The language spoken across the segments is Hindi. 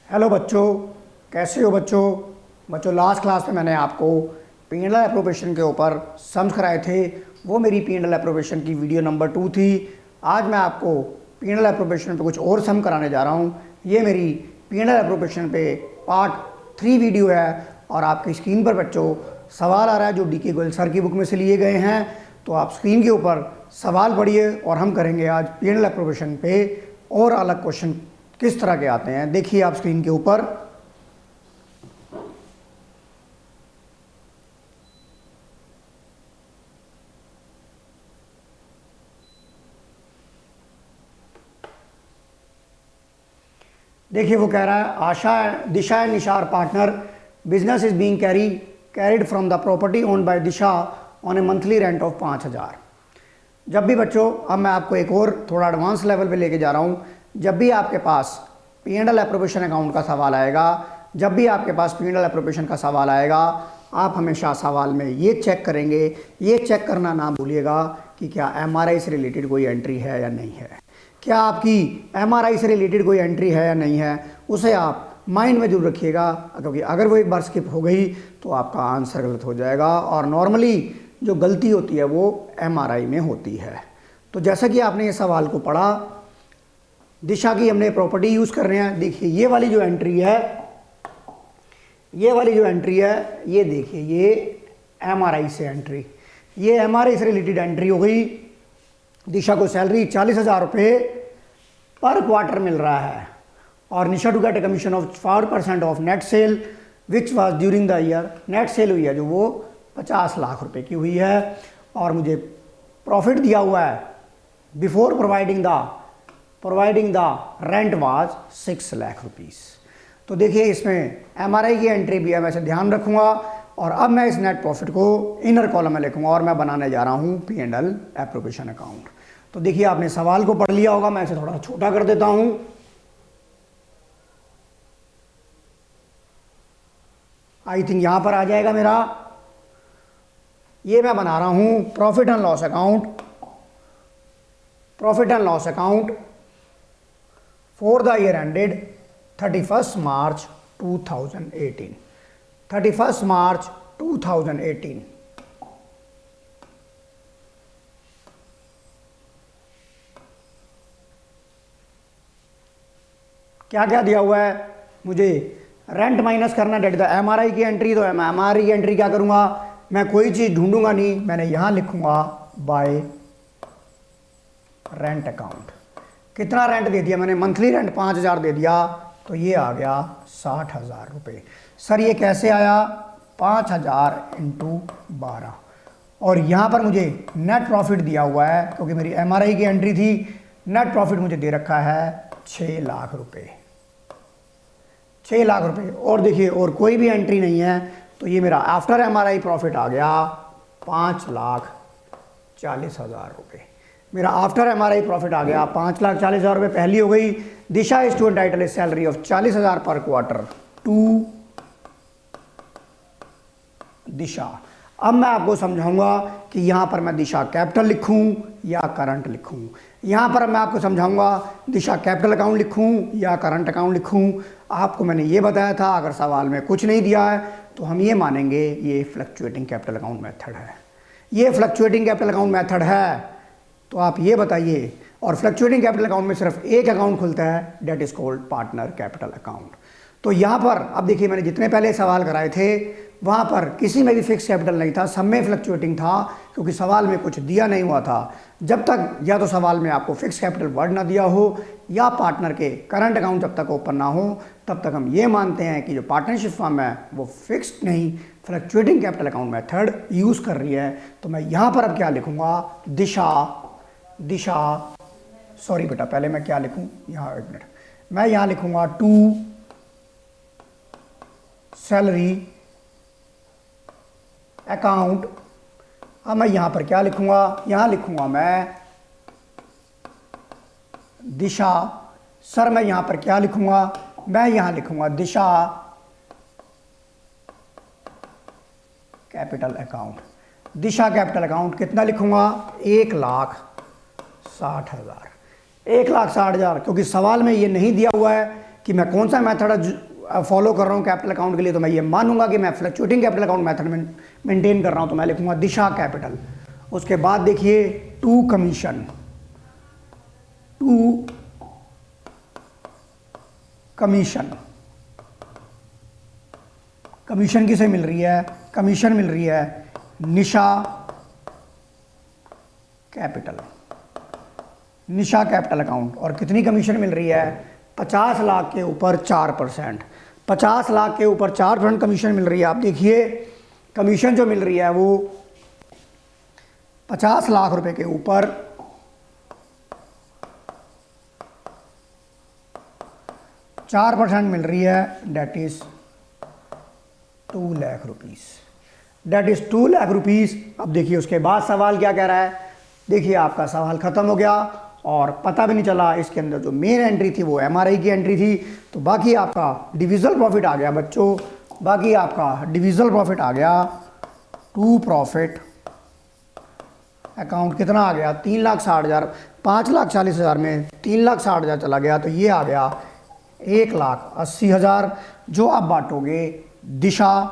हेलो बच्चों, कैसे हो बच्चों। बच्चों लास्ट क्लास में मैंने आपको पी&एल एप्रोप्रिएशन के ऊपर सम्स कराए थे। वो मेरी पी&एल एप्रोप्रिएशन की वीडियो नंबर 2 थी। आज मैं आपको पी&एल एप्रोप्रिएशन पे कुछ और सम कराने जा रहा हूँ। ये मेरी पी&एल एप्रोप्रिएशन पे पार्ट 3 वीडियो है और आपकी स्क्रीन पर बच्चों सवाल आ रहा है जो डी के गोयल सर की बुक में से लिए गए हैं। तो आप स्क्रीन के ऊपर सवाल पढ़िए और हम करेंगे आज पी&एल एप्रोप्रिएशन पे और अलग क्वेश्चन किस तरह के आते हैं। देखिए आप स्क्रीन के ऊपर। देखिए वो कह रहा है Asha Disha and Nishar partner business is being carried from the property owned by Disha on a monthly rent of 5,000। जब भी बच्चों, अब मैं आपको एक और थोड़ा एडवांस लेवल पे लेके जा रहा हूँ। जब भी आपके पास पी&एल एप्रोप्रिएशन अकाउंट का सवाल आएगा, जब भी आपके पास पी&एल एप्रोप्रिएशन का सवाल आएगा, आप हमेशा सवाल में ये चेक करेंगे, ये चेक करना ना भूलिएगा कि क्या एमआरआई से रिलेटेड कोई एंट्री है या नहीं है। क्या आपकी एमआरआई से रिलेटेड कोई एंट्री है या नहीं है, उसे आप माइंड में जरूर रखिएगा, क्योंकि अगर वो एक बार स्किप हो गई तो आपका आंसर गलत हो जाएगा। और नॉर्मली जो गलती होती है वो एमआरआई में होती है। तो जैसा कि आपने ये सवाल को पढ़ा, दिशा की हमने प्रॉपर्टी यूज़ कर रहे हैं। देखिए ये वाली जो एंट्री है, ये वाली जो एंट्री है, ये देखिए ये एमआरआई से एंट्री, ये एमआरआई से रिलेटेड एंट्री हो गई। दिशा को सैलरी 40,000 रुपये पर क्वार्टर मिल रहा है और Nisha to get a commission of 4% of net sale which was during the year. Net sale हुई है जो वो 50 लाख रुपए की हुई है और मुझे प्रॉफिट दिया हुआ है before providing the rent was 6 lakh rupees. तो देखिए इसमें एमआरआई की एंट्री भी है, मैं इसे ध्यान रखूंगा। और अब मैं इस नेट प्रॉफिट को इनर कॉलम में लिखूंगा और मैं बनाने जा रहा हूं पी&एल एप्रोप्रिएशन अकाउंट। तो देखिए आपने सवाल को पढ़ लिया होगा, मैं इसे थोड़ा छोटा कर देता हूं। आई थिंक यहां पर आ जाएगा मेरा। ये मैं बना रहा हूं profit and loss account for the year ended 31 मार्च 2018। 31 मार्च 2018। क्या क्या दिया हुआ है मुझे? रेंट माइनस करना, डेट द एमआरआई की एंट्री। तो एमआरआई की एंट्री क्या करूंगा मैं? कोई चीज़ ढूंढूंगा नहीं, मैंने यहां लिखूंगा बाय रेंट अकाउंट। कितना रेंट दे दिया मैंने? मंथली रेंट 5,000 दे दिया, तो ये आ गया 60,000 रुपये। सर ये कैसे आया? 5,000 इंटू 12। और यहाँ पर मुझे नेट प्रॉफिट दिया हुआ है क्योंकि मेरी एमआरआई की एंट्री थी। नेट प्रॉफिट मुझे दे रखा है 6 लाख रुपये। 6 लाख रुपये। और देखिए और कोई भी एंट्री नहीं है, तो ये मेरा आफ्टर एमआरआई प्रॉफिट आ गया 5,40,000 रुपये। मेरा आफ्टर एमआरआई प्रॉफिट आ गया 5,40,000 रुपये। पहली हो गई। Disha is to entitle a salary of 40,000 per quarter to दिशा। अब मैं आपको समझाऊंगा कि यहां पर मैं दिशा कैपिटल लिखूं या करंट लिखूं। यहां पर मैं आपको समझाऊंगा दिशा कैपिटल अकाउंट लिखूं या करंट अकाउंट लिखूं। आपको मैंने ये बताया था अगर सवाल में कुछ नहीं दिया है तो हम ये मानेंगे ये फ्लक्चुएटिंग कैपिटल अकाउंट मेथड है। ये फ्लक्चुएटिंग कैपिटल अकाउंट मेथड है। तो आप ये बताइए, और फ्लक्चुएटिंग कैपिटल अकाउंट में सिर्फ एक अकाउंट खुलता है, that is called partner capital account. तो यहाँ पर अब देखिए मैंने जितने पहले सवाल कराए थे वहाँ पर किसी में भी फिक्स कैपिटल नहीं था, सब में फ्लक्चुएटिंग था क्योंकि सवाल में कुछ दिया नहीं हुआ था। जब तक या तो सवाल में आपको फिक्स कैपिटल वर्ड ना दिया हो या पार्टनर के करंट अकाउंट जब तक ओपन ना हो, तब तक हम ये मानते हैं कि जो पार्टनरशिप फर्म है वो फिक्स्ड नहीं fluctuating capital account method use कर रही है। तो मैं यहाँ पर अब क्या लिखूँगा? दिशा सॉरी बेटा, पहले मैं क्या लिखूँ यहाँ, एक मिनट, मैं यहाँ लिखूँगा टू सैलरी अकाउंट। अब मैं यहां पर क्या लिखूंगा? यहां लिखूंगा मैं दिशा। सर मैं यहां पर क्या लिखूंगा? मैं यहां लिखूंगा दिशा कैपिटल अकाउंट। दिशा कैपिटल अकाउंट कितना लिखूंगा? 1,60,000। 1,60,000 क्योंकि सवाल में ये नहीं दिया हुआ है कि मैं कौन सा मेथड फॉलो कर रहा हूँ कैपिटल अकाउंट के लिए, तो मैं ये मानूंगा कि मैं फ्लक्चुएटिंग कैपिटल अकाउंट मेथड में मेंटेन कर रहा हूँ, तो मैं लिखूंगा दिशा कैपिटल। उसके बाद देखिए to commission, to commission, commission किसे मिल रही है, कमीशन मिल रही है Nisha capital, Nisha capital account. और कितनी कमीशन मिल रही है, 50 लाख के ऊपर 4%, 50 लाख के ऊपर 4% कमीशन मिल रही है। आप देखिए कमीशन जो मिल रही है वो 50 लाख रुपए के ऊपर 4% मिल रही है, that is 2 lakh rupees, that is 2 lakh rupees. अब देखिए उसके बाद सवाल क्या कह रहा है, देखिए आपका सवाल खत्म हो गया और पता भी नहीं चला इसके अंदर जो मेन एंट्री थी वो एमआरआई की एंट्री थी। तो बाकी आपका डिविजल प्रॉफिट आ गया बच्चों, बाकी आपका डिविजल प्रॉफिट आ गया टू प्रॉफिट अकाउंट कितना आ गया, 3,60,000, 5,40,000 में 3,60,000 चला गया, तो ये आ गया 1,80,000 जो आप बांटोगे दिशा,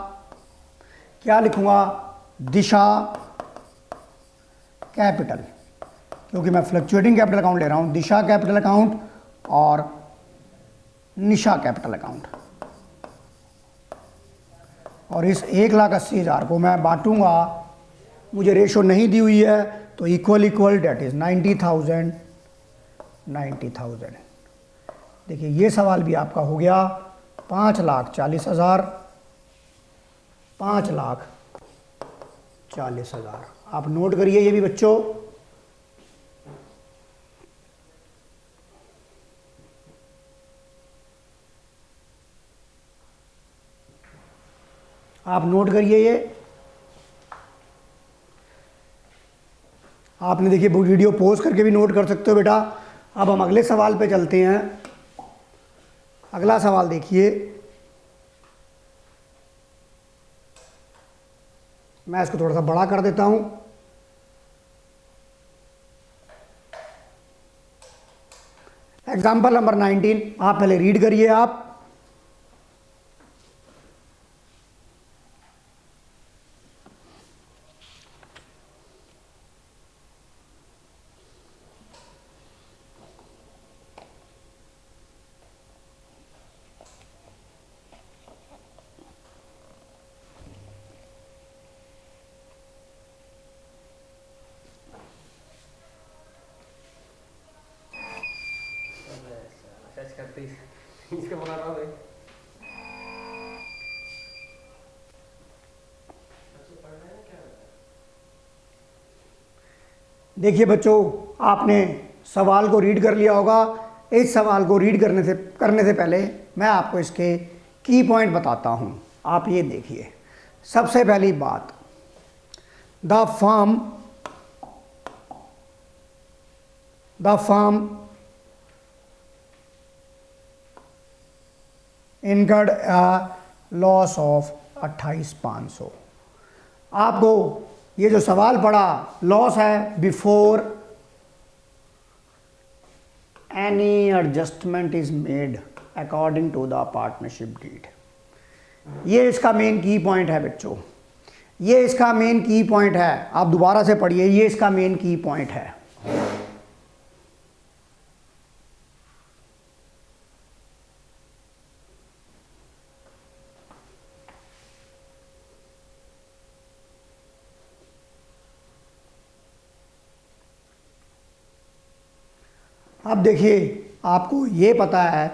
क्या लिखूंगा, दिशा कैपिटल, क्योंकि मैं फ्लक्चुएटिंग कैपिटल अकाउंट ले रहा हूं, दिशा कैपिटल अकाउंट और निशा कैपिटल अकाउंट। और इस 1,80,000 को मैं बांटूंगा, मुझे रेशो नहीं दी हुई है, तो इक्वल इक्वल डेट इज 90,000, 90,000। देखिए ये सवाल भी आपका हो गया 5,40,000, 5,40,000। आप नोट करिए ये भी बच्चों। आप नोट करिए ये। आपने देखिए वीडियो पॉज करके भी नोट कर सकते हो बेटा। अब हम अगले सवाल पे चलते हैं। अगला सवाल देखिए, मैं इसको थोड़ा सा बड़ा कर देता हूं। एग्जाम्पल नंबर 19 आप पहले रीड करिए आप। इसका बना रहा भाई। देखिए बच्चों, आपने सवाल को रीड कर लिया होगा। इस सवाल को रीड करने से पहले मैं आपको इसके की पॉइंट बताता हूं। आप ये देखिए, सबसे पहली बात, the firm incurred loss of 28,500। आपको ये जो सवाल पड़ा, लॉस है before any adjustment is made according to the partnership deed. ये इसका मेन की पॉइंट है बच्चों, ये इसका मेन की पॉइंट है। आप दोबारा से पढ़िए, ये इसका मेन की पॉइंट है। अब देखिए, आपको ये पता है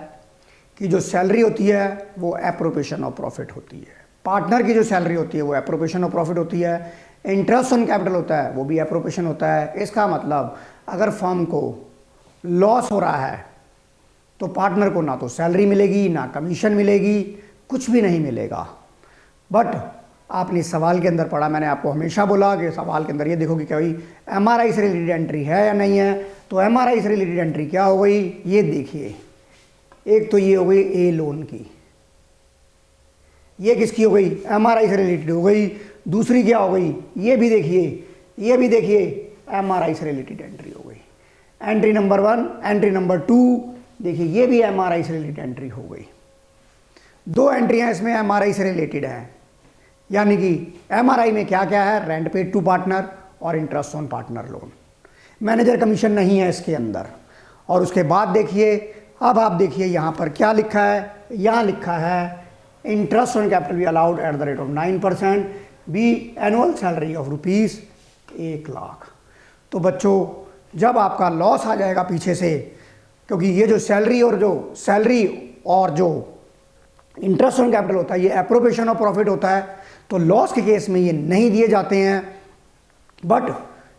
कि जो सैलरी होती है वो एप्रोप्रिएशन ऑफ प्रॉफिट होती है। पार्टनर की जो सैलरी होती है वो एप्रोप्रिएशन ऑफ प्रॉफिट होती है। इंटरेस्ट ऑन कैपिटल होता है वो भी एप्रोप्रिएशन होता है। इसका मतलब अगर फर्म को लॉस हो रहा है तो पार्टनर को ना तो सैलरी मिलेगी, ना कमीशन मिलेगी, कुछ भी नहीं मिलेगा। बट आपने इस सवाल के अंदर पढ़ा, मैंने आपको हमेशा बोला कि सवाल के अंदर ये देखो कि क्या भाई एमआरआई से रिलेटेड एंट्री है या नहीं है। तो एमआरआई से रिलेटेड एंट्री क्या हो गई, ये देखिए। एक तो ये हो गई ए लोन की, ये किसकी हो गई, एमआरआई से रिलेटेड हो गई। दूसरी क्या हो गई, ये भी देखिए, ये भी देखिए, एमआरआई से रिलेटेड एंट्री हो गई। एंट्री नंबर 1, एंट्री नंबर 2, देखिए ये भी एमआरआई से रिलेटेड एंट्री हो गई। दो एंट्रियां इसमें एमआरआई से रिलेटेड हैं, यानी कि एमआरआई में क्या क्या है, रेंट पेड टू पार्टनर और interest on partner loan. Manager commission नहीं है इसके अंदर। और उसके बाद देखिए, अब आप देखिए यहाँ पर क्या लिखा है, यहाँ लिखा है interest on capital be allowed at the rate of 9%, be annual salary of ₹1,00,000। तो बच्चों जब आपका लॉस आ जाएगा पीछे से, क्योंकि ये जो सैलरी और जो इंटरेस्ट ऑन कैपिटल होता है ये एप्रोप्रिएशन ऑफ प्रॉफिट होता है, तो लॉस के केस में ये नहीं दिए जाते हैं। बट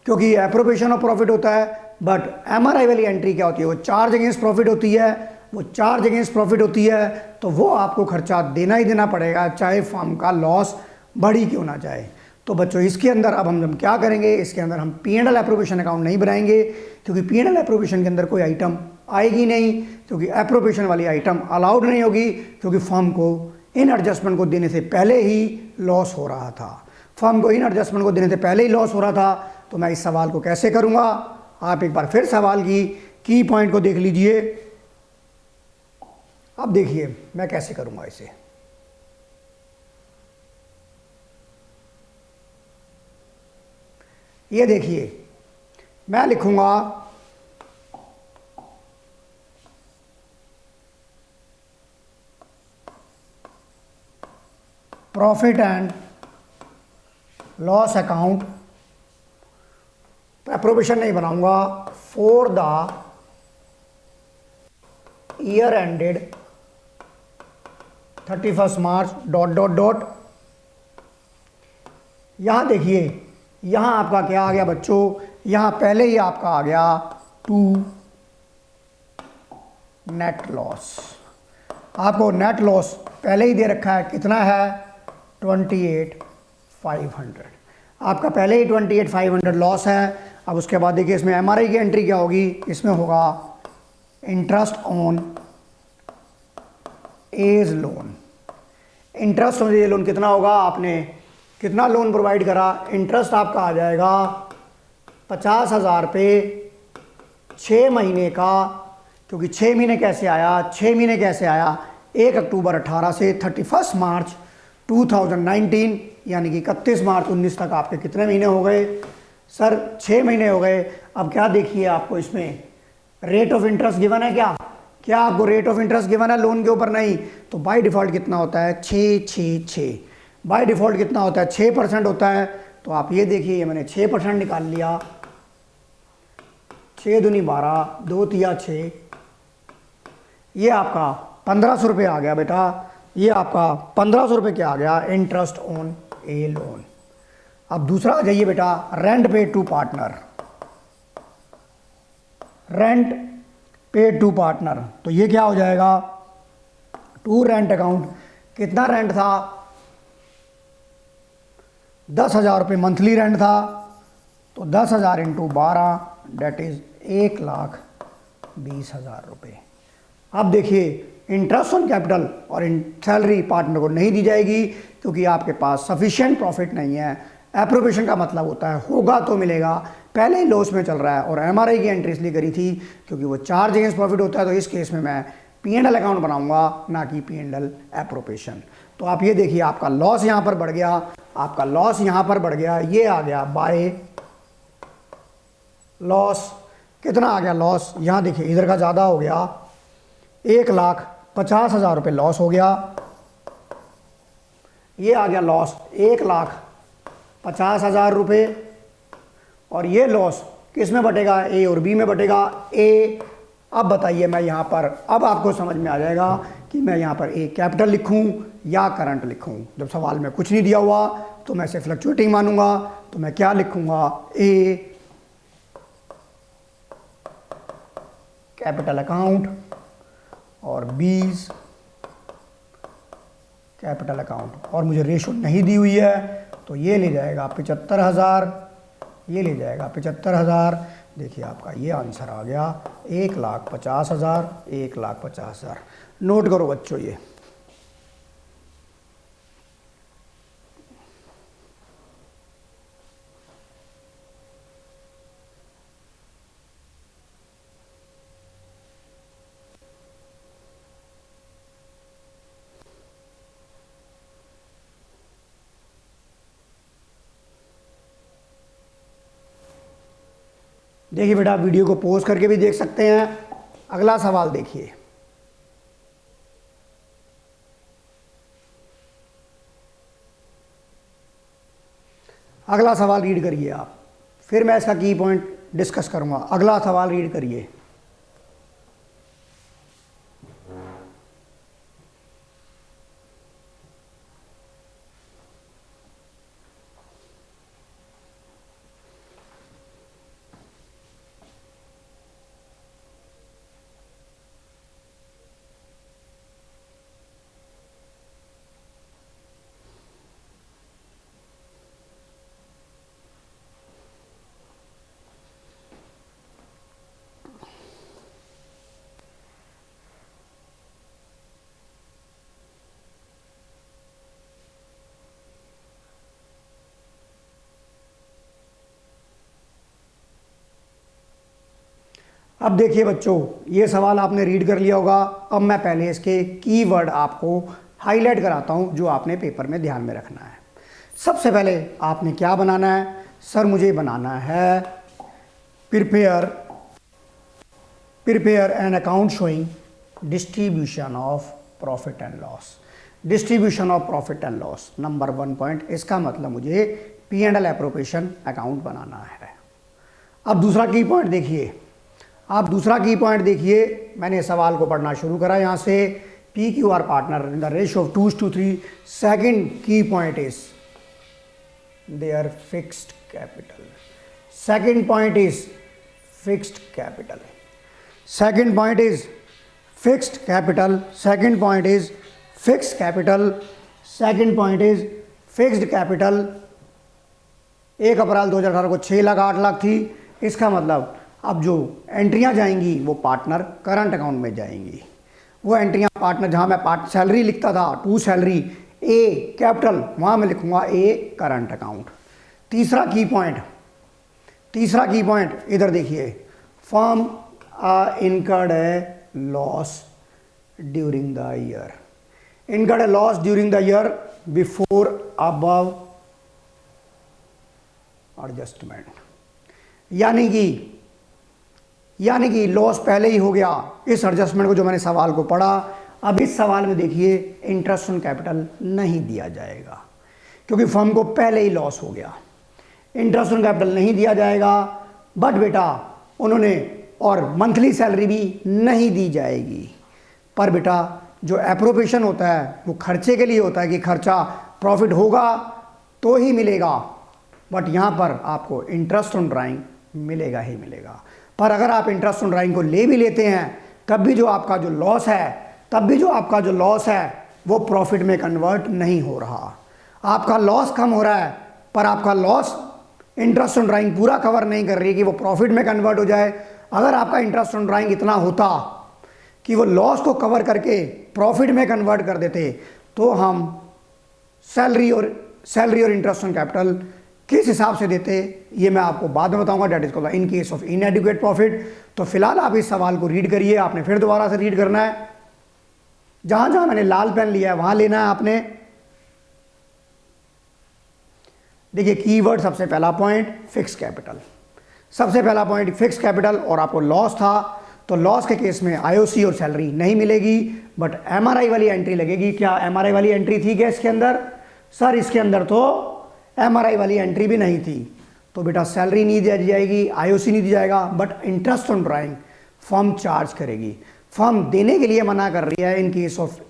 क्योंकि ये एप्रोप्रिएशन ऑफ प्रॉफिट होता है, बट एमआरआई वाली एंट्री क्या होती है, वो चार्ज अगेंस्ट प्रॉफिट होती है, वो चार्ज अगेंस्ट प्रॉफिट होती है, तो वो आपको खर्चा देना ही देना पड़ेगा, चाहे फर्म का लॉस बढ़ी क्यों ना जाए। तो बच्चों इसके अंदर अब हम क्या करेंगे, इसके अंदर हम P&L एप्रोप्रिएशन अकाउंट नहीं बनाएंगे, क्योंकि P&L एप्रोप्रिएशन के अंदर कोई आइटम आएगी नहीं, क्योंकि एप्रोप्रिएशन वाली आइटम अलाउड नहीं होगी, क्योंकि फर्म को इन एडजस्टमेंट को देने से पहले ही लॉस हो रहा था। फर्म को इन एडजस्टमेंट को देने से पहले ही लॉस हो रहा था। तो मैं इस सवाल को कैसे करूँगा, आप एक बार फिर सवाल की पॉइंट को देख लीजिए। अब देखिए मैं कैसे करूँगा इसे। ये देखिए मैं लिखूंगा profit and loss account, appropriation नहीं बनाऊंगा, for the year ended 31 March dot. यहां देखिए, यहाँ आपका क्या आ गया बच्चों, यहाँ पहले ही आपका आ गया टू नेट लॉस। आपको नेट लॉस पहले ही दे रखा है, कितना है 28,500। आपका पहले ही 28,500 लॉस है। अब उसके बाद देखिए इसमें एमआरआई की एंट्री क्या होगी, इसमें होगा interest on as loan. Interest on as loan कितना होगा, आपने कितना लोन प्रोवाइड करा, इंटरेस्ट आपका आ जाएगा 50,000 पे 6 महीने का। क्योंकि 6 महीने कैसे आया, 6 महीने कैसे आया, 1 अक्टूबर 18 से 31 मार्च 2019, यानी कि 31 मार्च 19 तक आपके कितने महीने हो गए सर, 6 महीने हो गए। अब क्या देखिए, आपको इसमें रेट ऑफ इंटरेस्ट गिवन है, क्या आपको रेट ऑफ इंटरेस्ट गिवन है लोन के ऊपर, नहीं। तो बाय डिफ़ॉल्ट कितना होता है 6 बाय डिफ़ॉल्ट कितना होता है 6% होता है। तो आप ये देखिए, ये मैंने 6% निकाल लिया, 6 दूनी 12, 2 तिया 6, ये आपका 1,500 रुपये आ गया बेटा। ये आपका 1,500 रुपये क्या आ गया, इंटरेस्ट ऑन ए लोन। अब दूसरा आ जाइए बेटा, rent paid to partner. Rent paid to partner, तो ये क्या हो जाएगा, टू रेंट अकाउंट। कितना रेंट था, 10,000 रुपये मंथली रेंट था, तो 10,000 इंटू 12 डेट इज 1,20,000 रुपये। अब देखिए इंटरेस्ट ऑन कैपिटल और सैलरी पार्टनर को नहीं दी जाएगी, क्योंकि आपके पास सफिशिएंट प्रॉफिट नहीं है। एप्रोप्रिएशन का मतलब होता है होगा तो मिलेगा, पहले ही लॉस में चल रहा है। और एमआरआई की एंट्री इसलिए करी थी क्योंकि वो चार्ज अगेंस्ट प्रॉफिट होता है, तो इस केस में मैं P&L अकाउंट बनाऊंगा, ना कि P&L एप्रोप्रिएशन। तो आप ये देखिए, आपका लॉस यहाँ पर बढ़ गया, आपका लॉस यहाँ पर बढ़ गया, ये आ गया बाय लॉस। कितना आ गया लॉस, यहाँ देखिए इधर का ज़्यादा हो गया, 1,50,000 रुपये लॉस हो गया। ये आ गया लॉस 1,50,000 रुपये। और ये लॉस किस में बटेगा, ए और बी में बटेगा। ए, अब बताइए मैं यहाँ पर, अब आपको समझ में आ जाएगा कि मैं यहाँ पर ए कैपिटल लिखूँ या करंट लिखूँ। जब सवाल में कुछ नहीं दिया हुआ तो मैं इसे फ्लक्चुएटिंग मानूंगा, तो मैं क्या लिखूँगा, ए कैपिटल अकाउंट और बीज कैपिटल अकाउंट। और मुझे रेशो नहीं दी हुई है, तो ये ले जाएगा 75,000, ये ले जाएगा 75,000। देखिए आपका ये आंसर आ गया 1,50,000, 1,50,000। नोट करो बच्चों ये। देखिए बेटा, वीडियो को पॉज करके भी देख सकते हैं। अगला सवाल देखिए। अगला सवाल रीड करिए आप, फिर मैं इसका की पॉइंट डिस्कस करूंगा। अगला सवाल रीड करिए। अब देखिए बच्चों, ये सवाल आपने रीड कर लिया होगा। अब मैं पहले इसके कीवर्ड आपको हाईलाइट कराता हूँ जो आपने पेपर में ध्यान में रखना है। सबसे पहले आपने क्या बनाना है? सर मुझे बनाना है prepare an account showing distribution of profit and loss. Distribution of profit and loss number 1 point, इसका मतलब मुझे P&L एप्रोप्रिएशन अकाउंट बनाना है। अब दूसरा की पॉइंट देखिए, आप दूसरा की पॉइंट देखिए। मैंने सवाल को पढ़ना शुरू करा यहाँ से। PQR partner in the ratio of 2:3। Second key point is their fixed capital. Second point is fixed capital. Second point is fixed capital. Second point is fixed capital. Second point is fixed capital. 1 April 2018 को 6 लाख 8 लाख थी। इसका मतलब अब जो एंट्रियां जाएंगी वो पार्टनर करंट अकाउंट में जाएंगी। वो एंट्रियां पार्टनर, जहां मैं सैलरी लिखता था टू सैलरी ए कैपिटल, वहां मैं लिखूंगा ए करंट अकाउंट। तीसरा की पॉइंट इधर देखिए, firm incurred A loss during the year. Incurred A loss during the year before above adjustment. यानी कि लॉस पहले ही हो गया इस एडजस्टमेंट को जो मैंने सवाल को पढ़ा। अब इस सवाल में देखिए इंटरेस्ट ऑन कैपिटल नहीं दिया जाएगा क्योंकि फर्म को पहले ही लॉस हो गया। इंटरेस्ट ऑन कैपिटल नहीं दिया जाएगा। बट बेटा उन्होंने, और मंथली सैलरी भी नहीं दी जाएगी। पर बेटा जो एप्रोप्रिएशन होता है वो खर्चे के लिए होता है कि खर्चा प्रॉफिट होगा तो ही मिलेगा। बट यहाँ पर आपको इंटरेस्ट ऑन ड्राइंग मिलेगा ही मिलेगा। पर अगर आप इंटरेस्ट ऑन ड्राइंग को ले भी लेते हैं तब भी जो आपका जो लॉस है वो प्रॉफिट में कन्वर्ट नहीं हो रहा। आपका लॉस कम हो रहा है पर आपका लॉस इंटरेस्ट ऑन ड्राइंग पूरा कवर नहीं कर रही है कि वो प्रॉफिट में कन्वर्ट हो जाए। अगर आपका इंटरेस्ट ऑन ड्राइंग इतना होता कि वो लॉस को कवर करके प्रॉफिट में कन्वर्ट कर देते तो हम सैलरी और इंटरेस्ट ऑन कैपिटल किस हिसाब से देते ये मैं आपको बाद में बताऊंगा। That is called in case of inadequate profit. तो फिलहाल आप इस सवाल को रीड करिए। आपने फिर दोबारा से रीड करना है। जहां जहां मैंने लाल पेन लिया है वहां लेना है आपने। देखिए कीवर्ड, सबसे पहला पॉइंट फिक्स कैपिटल। सबसे पहला पॉइंट फिक्स कैपिटल और आपको लॉस था तो लॉस के केस में आईओसी और सैलरी नहीं मिलेगी बट एमआरआई वाली एंट्री लगेगी। क्या एमआरआई वाली एंट्री थी क्या इसके अंदर? सर इसके अंदर तो एमआरआई वाली एंट्री भी नहीं थी। तो बेटा सैलरी नहीं दी जाएगी, आईओसी नहीं दी जाएगा but interest on drawing firm charge करेगी। फर्म देने के लिए मना कर रही है इन case of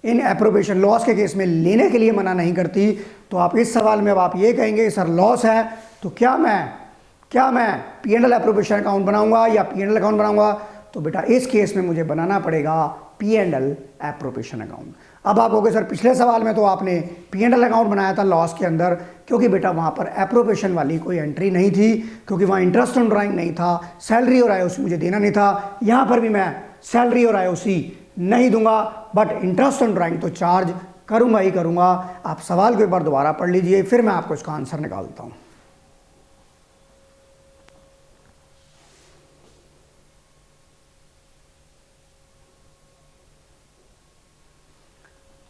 in appropriation. Loss के केस में लेने के लिए मना नहीं करती। तो आप इस सवाल में अब आप ये कहेंगे सर लॉस है तो क्या मैं P&L एप्रोप्रिएशन अकाउंट बनाऊंगा या P&L अकाउंट बनाऊंगा? तो बेटा इस केस में मुझे बनाना पड़ेगा P&L एप्रोप्रिएशन अकाउंट। अब आप कहोगे सर पिछले सवाल में तो आपने P&L अकाउंट बनाया था लॉस के अंदर, क्योंकि बेटा वहाँ पर एप्रोप्रिएशन वाली कोई एंट्री नहीं थी, क्योंकि वहाँ इंटरेस्ट ऑन ड्राइंग नहीं था, सैलरी और आईओसी मुझे देना नहीं था। यहाँ पर भी मैं सैलरी और आईओसी नहीं दूंगा बट इंटरेस्ट ऑन ड्राइंग तो चार्ज करूँगा ही करूँगा। आप सवाल को एक बार दोबारा पढ़ लीजिए फिर मैं आपको इसका आंसर निकालता हूँ।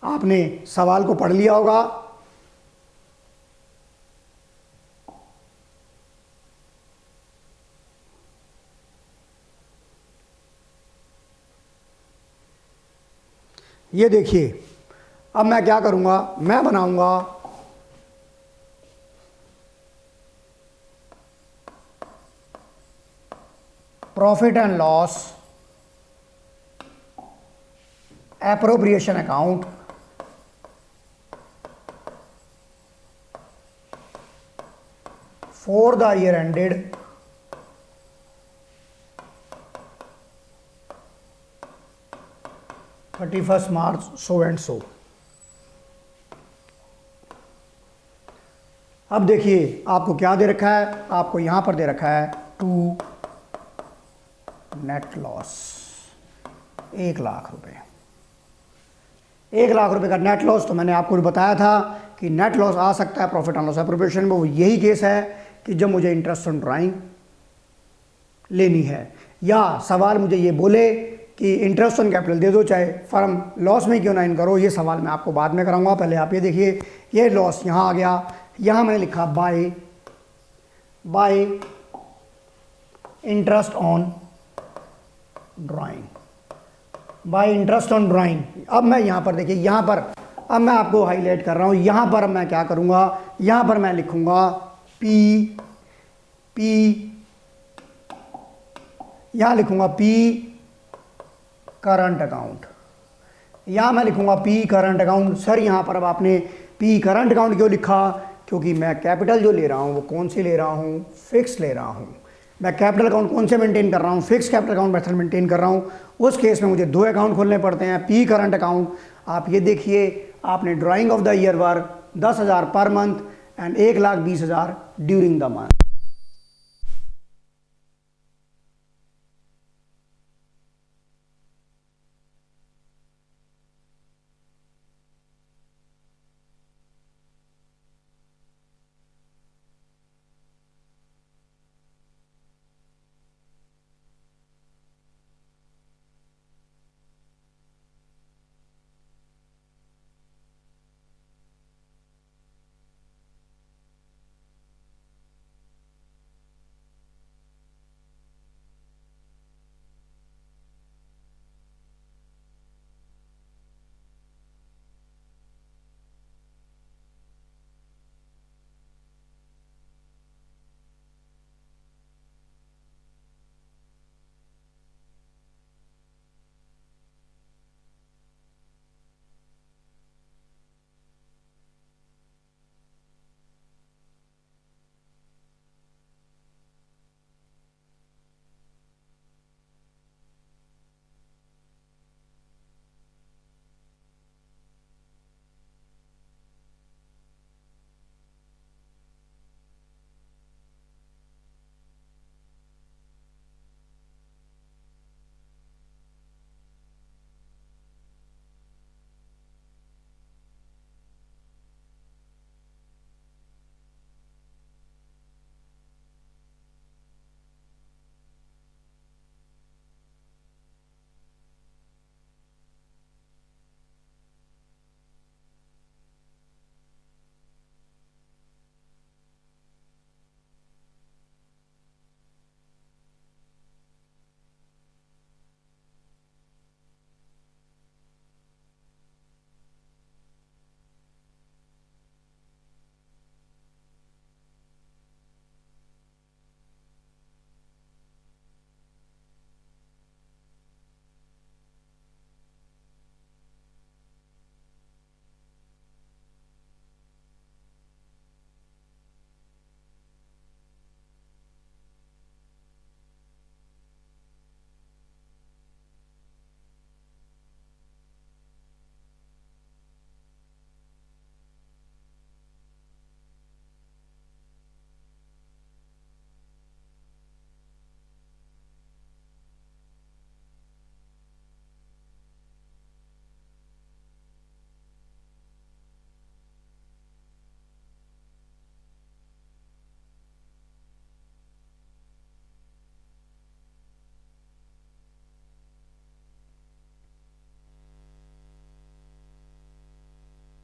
आपने सवाल को पढ़ लिया होगा। ये देखिए, अब मैं क्या करूँगा, मैं बनाऊँगा profit and loss appropriation account for the year ended 31 March so and so. अब देखिए आपको क्या दे रखा है, आपको यहां पर दे रखा है टू नेट लॉस 1 लाख रुपए। 1 लाख रुपए का नेट लॉस, तो मैंने आपको बताया था कि नेट लॉस आ सकता है प्रॉफिट एंड लॉस एप्रोप्रिएशन में। वो यही केस है कि जब मुझे इंटरेस्ट ऑन ड्राइंग लेनी है, या सवाल मुझे ये बोले कि इंटरेस्ट ऑन कैपिटल दे दो, चाहे फर्म लॉस में क्यों ना इन करो। ये सवाल मैं आपको बाद में कराऊंगा। पहले आप ये देखिए, ये लॉस यहाँ आ गया, यहाँ मैंने लिखा bye interest on drawing, bye interest on drawing. अब मैं यहाँ पर देखिए, यहाँ पर अब मैं आपको हाईलाइट कर रहा हूँ, यहाँ पर मैं क्या करूँगा, यहाँ पर मैं लिखूँगा पी, यहाँ लिखूँगा पी करंट अकाउंट, यहाँ मैं लिखूँगा पी करंट अकाउंट। सर यहाँ पर अब आपने पी करंट अकाउंट क्यों लिखा, क्योंकि मैं कैपिटल जो ले रहा हूँ वो कौन सी ले रहा हूँ, फिक्स ले रहा हूँ। मैं कैपिटल अकाउंट कौन से मेंटेन कर रहा हूँ, fix capital account method maintain कर रहा हूँ। उस केस में मुझे 2 अकाउंट खोलने पड़ते हैं, पी करंट अकाउंट। आप ये देखिए, आपने drying of the year were 10,000 per month and 1,20,000 during the month.